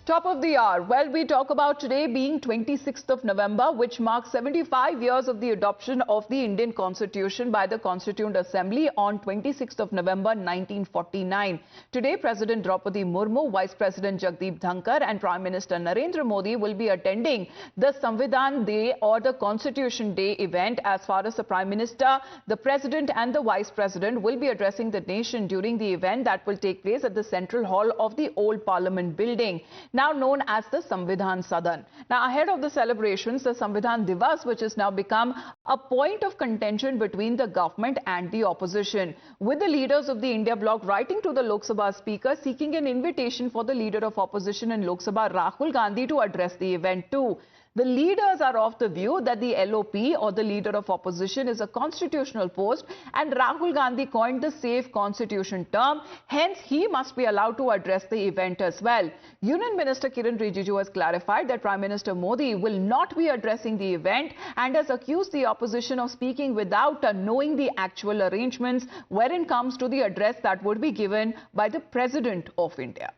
Top of the hour. Well, we talk about today being 26th of November, which marks 75 years of the adoption of the Indian Constitution by the Constituent Assembly on 26th of November 1949. Today, President Draupadi Murmu, Vice President Jagdeep Dhankar and Prime Minister Narendra Modi will be attending the Samvidhan Day or the Constitution Day event. As far as the Prime Minister, the President and the Vice President will be addressing the nation during the event that will take place at the Central Hall of the Old Parliament building, now known as the Samvidhan Sadan. Now, ahead of the celebrations, the Samvidhan Diwas, which has now become a point of contention between the government and the opposition, with the leaders of the India bloc writing to the Lok Sabha Speaker seeking an invitation for the leader of opposition in Lok Sabha, Rahul Gandhi, to address the event too. The leaders are of the view that the LOP or the leader of opposition is a constitutional post, and Rahul Gandhi coined the safe constitution term. Hence, he must be allowed to address the event as well. Union Minister Kiren Rijiju has clarified that Prime Minister Modi will not be addressing the event and has accused the opposition of speaking without knowing the actual arrangements wherein comes to the address that would be given by the President of India.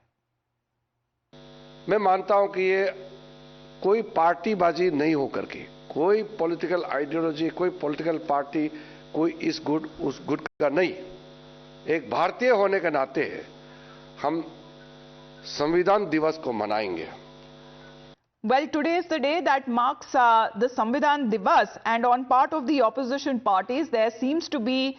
मैं मानता हूं कि ये कोई पार्टीबाजी नहीं हो करके, कोई पॉलिटिकल आइडियोलॉजी, कोई पॉलिटिकल पार्टी, कोई इस गुट उस गुट का नहीं, एक भारतीय होने के नाते हम संविधान दिवस को मनाएंगे. Well, today is the day that marks the Samvidhan Diwas, and on part of the opposition parties there seems to be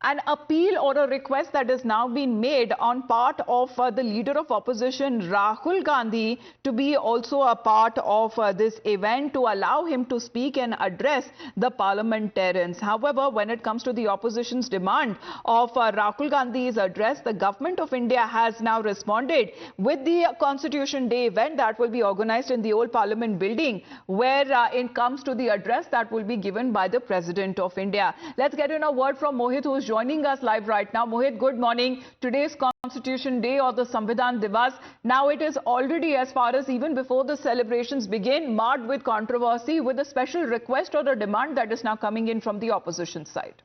an appeal or a request that has now been made on part of the leader of opposition, Rahul Gandhi, to be also a part of this event to allow him to speak and address the parliamentarians. However, when it comes to the opposition's demand of Rahul Gandhi's address, the government of India has now responded with the Constitution Day event that will be organized in the Old Parliament building, where it comes to the address that will be given by the President of India. Let's get in a word from Mohit, who is joining us live right now. Mohit, good morning. Today's Constitution Day or the Samvidhan Diwas, now it is already, as far as even before the celebrations begin, marred with controversy, with a special request or a demand that is now coming in from the opposition side.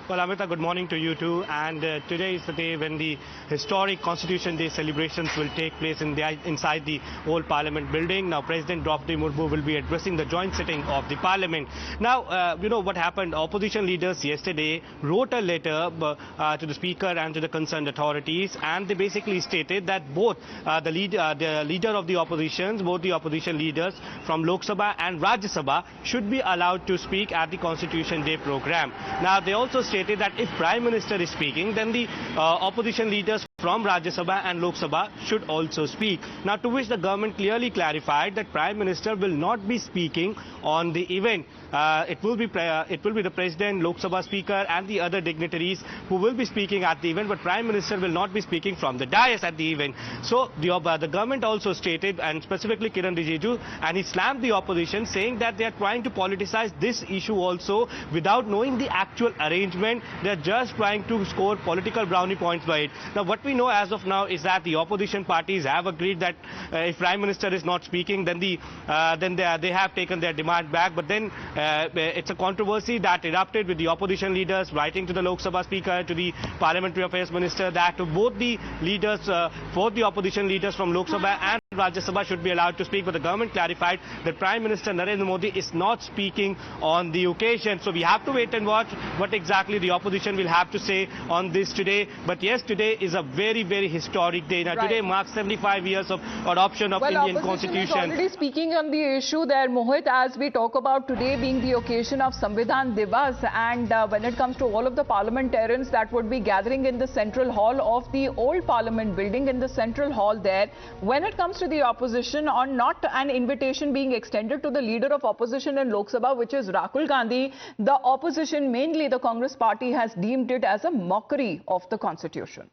Well, Amita, good morning to you too. And today is the day when the historic Constitution Day celebrations will take place inside the Old Parliament building. Now, President Draupadi Murmu will be addressing the joint sitting of the Parliament. Now, you know what happened? Opposition leaders yesterday wrote a letter to the Speaker and to the concerned authorities, and they basically stated that both the leader of the opposition, both the opposition leaders from Lok Sabha and Rajya Sabha should be allowed to speak at the Constitution Day program. Now, they also stated that if Prime Minister is speaking, then the opposition leaders from Rajya Sabha and Lok Sabha should also speak. Now, to which the government clearly clarified that Prime Minister will not be speaking on the event. It will be the President, Lok Sabha Speaker and the other dignitaries who will be speaking at the event, but Prime Minister will not be speaking from the dais at the event. So the government also stated, and specifically Kiren Rijiju, and he slammed the opposition, saying that they are trying to politicize this issue also without knowing the actual arrangement. They are just trying to score political brownie points by it. Now, what we know as of now is that the opposition parties have agreed that if Prime Minister is not speaking, then they have taken their demand back. But then it's a controversy that erupted with the opposition leaders writing to the Lok Sabha Speaker, to the Parliamentary Affairs Minister, that both the leaders, both the opposition leaders from Lok Sabha and Rajya Sabha should be allowed to speak, but the government clarified that Prime Minister Narendra Modi is not speaking on the occasion. So we have to wait and watch what exactly the opposition will have to say on this today. But yes, today is a very, very historic day. Now, today marks 75 years of adoption of Indian Constitution. Is already speaking on the issue there, Mohit, as we talk about today being the occasion of Samvidhan Diwas, and when it comes to all of the parliamentarians that would be gathering in the Central Hall of the Old Parliament building, in the Central Hall there, when it comes to the opposition on not an invitation being extended to the leader of opposition in Lok Sabha, which is Rahul Gandhi, the opposition, mainly the Congress party, has deemed it as a mockery of the Constitution.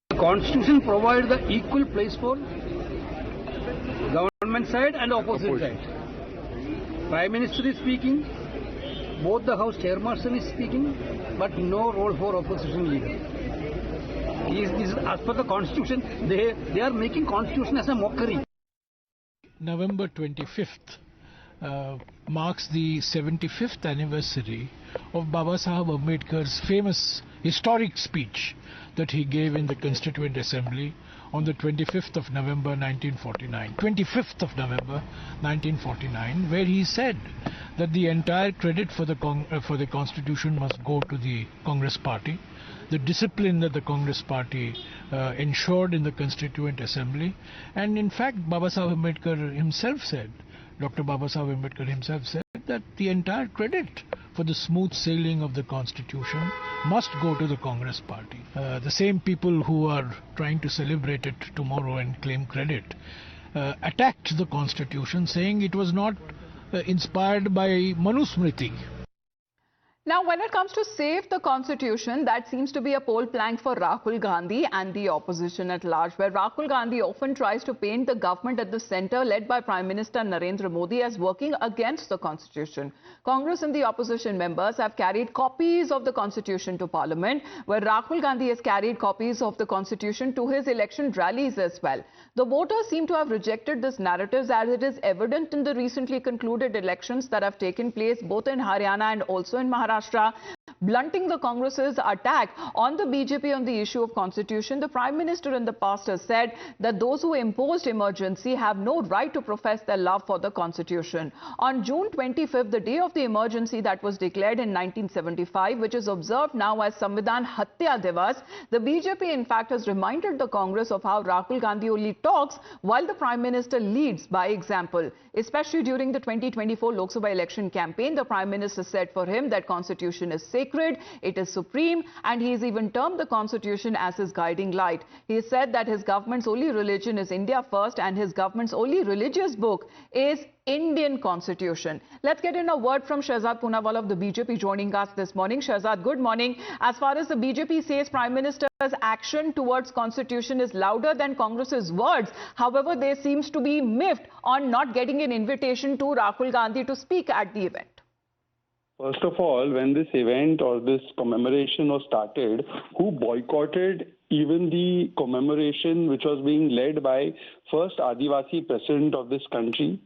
The Constitution provides the equal place for government side and opposition side. Prime Minister is speaking, both the House Chairperson is speaking, but no role for opposition leader. As per the Constitution, they are making Constitution as a mockery. November 25th marks the 75th anniversary of Baba Saheb Ambedkar's famous historic speech that he gave in the Constituent Assembly on the 25th of November 1949. 25th of November 1949, where he said that the entire credit for the Constitution must go to the Congress Party. The discipline that the Congress Party ensured in the Constituent Assembly, and in fact Babasaheb Ambedkar himself said, Dr. Babasaheb Ambedkar himself said that the entire credit for the smooth sailing of the Constitution must go to the Congress Party. The same people who are trying to celebrate it tomorrow and claim credit attacked the Constitution, saying it was not inspired by Manusmriti. Now, when it comes to save the Constitution, that seems to be a pole plank for Rahul Gandhi and the opposition at large, where Rahul Gandhi often tries to paint the government at the centre, led by Prime Minister Narendra Modi, as working against the Constitution. Congress and the opposition members have carried copies of the Constitution to Parliament, where Rahul Gandhi has carried copies of the Constitution to his election rallies as well. The voters seem to have rejected this narrative, as it is evident in the recently concluded elections that have taken place both in Haryana and also in Maharashtra, blunting the Congress's attack on the BJP on the issue of Constitution. The Prime Minister in the past has said that those who imposed emergency have no right to profess their love for the Constitution. On June 25th, the day of the emergency that was declared in 1975, which is observed now as Samvidhan Diwas, the BJP in fact has reminded the Congress of how Rahul Gandhi only talks while the Prime Minister leads by example. Especially during the 2024 Lok Sabha election campaign, the Prime Minister said for him that Constitution is sacred, it is supreme, and he has even termed the Constitution as his guiding light. He said that his government's only religion is India first, and his government's only religious book is Indian Constitution. Let's get in a word from Shehzad Poonawalla of the BJP joining us this morning. Shehzad, good morning. As far as the BJP says, Prime Minister's action towards Constitution is louder than Congress's words. However, there seems to be miffed on not getting an invitation to Rahul Gandhi to speak at the event. First of all, when this event or this commemoration was started, who boycotted even the commemoration which was being led by first Adivasi president of this country?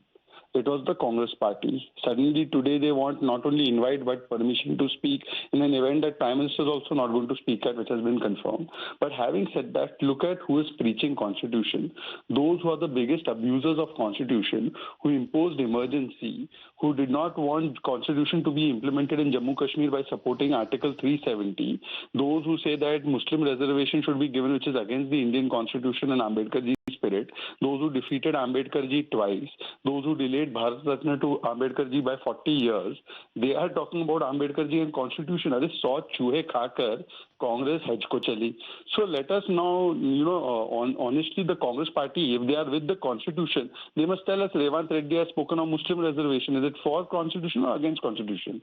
It was the Congress party. Suddenly today they want not only invite but permission to speak in an event that Prime Minister is also not going to speak at, which has been confirmed. But having said that, look at who is preaching Constitution. Those who are the biggest abusers of Constitution, who imposed emergency, who did not want Constitution to be implemented in Jammu Kashmir by supporting Article 370, those who say that Muslim reservation should be given, which is against the Indian Constitution and Ambedkarji's spirit, those who defeated Ambedkarji twice, those who delayed Bharat Ratna to Ambedkarji by 40 years, they are talking about Ambedkarji and Constitution. Are 100 चूहे खाकर Congress हज को चली. So let us now, honestly, the Congress party, if they are with the Constitution, they must tell us Revant Reddy has spoken on Muslim reservation. Is it for Constitution or against Constitution?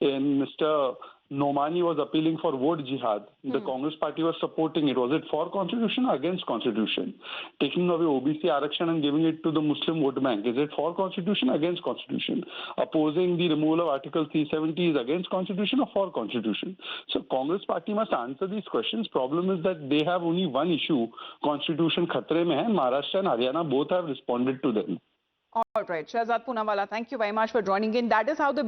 And Mr. Nomani was appealing for vote jihad. The Congress party was supporting it. Was it for Constitution or against Constitution? Taking away OBC Arakshan and giving it to the Muslim vote bank. Is it for Constitution or against Constitution? Opposing the removal of Article 370 is against Constitution or for Constitution? So Congress party must answer these questions. Problem is that they have only one issue. Constitution khatre mein hai. Maharashtra and Haryana both have responded to them. All right, Shehzad Poonawalla, thank you very much for joining in. That is how the